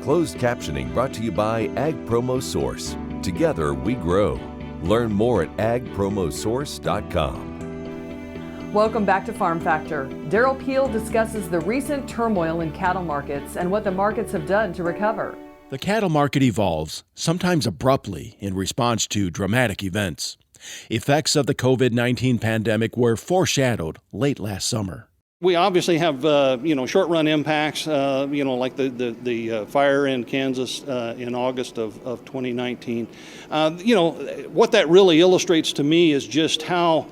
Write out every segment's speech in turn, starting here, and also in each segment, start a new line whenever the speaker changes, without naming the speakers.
closed captioning brought to you by Ag Promo Source. Together we grow. Learn more at agpromosource.com.
Welcome back to Farm Factor. Daryl Peel discusses the recent turmoil in cattle markets and what the markets have done to recover.
The cattle market evolves, sometimes abruptly, in response to dramatic events. Effects of the COVID-19 pandemic were foreshadowed late last summer.
We obviously have, short-run impacts, like the fire in Kansas in August of 2019. What that really illustrates to me is just how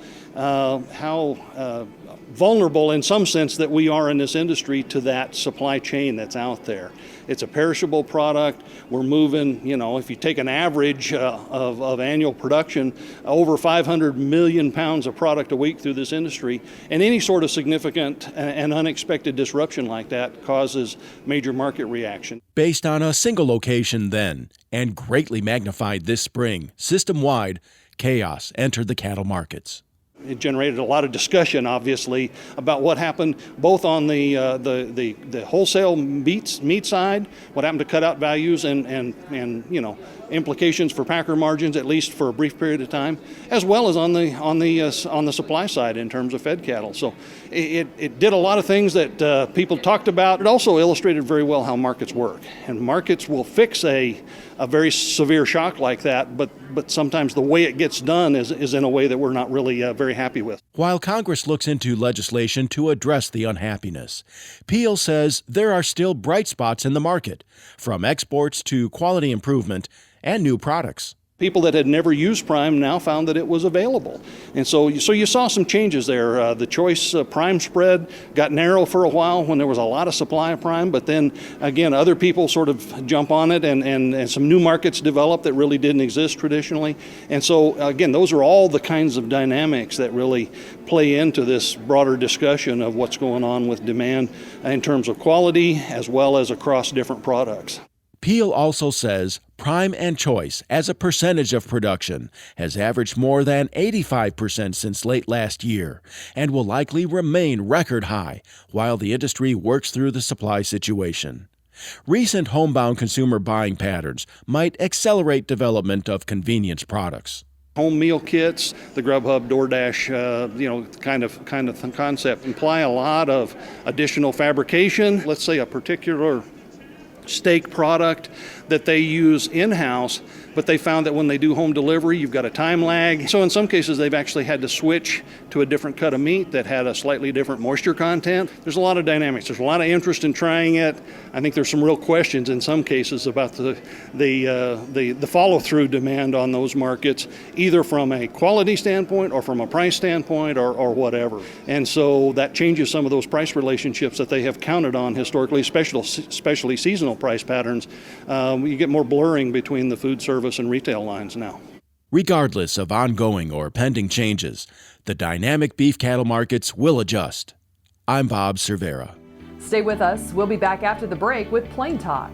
vulnerable in some sense that we are in this industry to that supply chain that's out there. It's a perishable product. We're moving, if you take an average of annual production, over 500 million pounds of product a week through this industry. And any sort of significant and unexpected disruption like that causes major market reaction.
Based on a single location then, and greatly magnified this spring, system-wide, chaos entered the cattle markets.
It generated a lot of discussion, obviously, about what happened both on the wholesale meat side, what happened to cutout values and implications for packer margins, at least for a brief period of time, as well as on the supply side in terms of fed cattle. So it did a lot of things that people talked about. It also illustrated very well how markets work, and markets will fix a very severe shock like that, but sometimes the way it gets done is in a way that we're not really very happy with.
While Congress looks into legislation to address the unhappiness, Peel says there are still bright spots in the market, from exports to quality improvement and new products.
People that had never used Prime now found that it was available. And so you saw some changes there. The choice Prime spread got narrow for a while when there was a lot of supply of Prime, but then again, other people sort of jump on it and some new markets develop that really didn't exist traditionally. And so again, those are all the kinds of dynamics that really play into this broader discussion of what's going on with demand in terms of quality as well as across different products.
Peel also says Prime and Choice, as a percentage of production, has averaged more than 85% since late last year and will likely remain record high while the industry works through the supply situation. Recent homebound consumer buying patterns might accelerate development of convenience products.
Home meal kits, the Grubhub, DoorDash, kind of concept imply a lot of additional fabrication. Let's say a particular steak product that they use in-house, but they found that when they do home delivery, you've got a time lag. So in some cases, they've actually had to switch to a different cut of meat that had a slightly different moisture content. There's a lot of dynamics. There's a lot of interest in trying it. I think there's some real questions in some cases about the follow-through demand on those markets, either from a quality standpoint or from a price standpoint or whatever. And so that changes some of those price relationships that they have counted on historically, especially seasonal price patterns. You get more blurring between the food service and retail lines now.
Regardless of ongoing or pending changes, the dynamic beef cattle markets will adjust. I'm Bob Cervera.
Stay with us. We'll be back after the break with Plain Talk.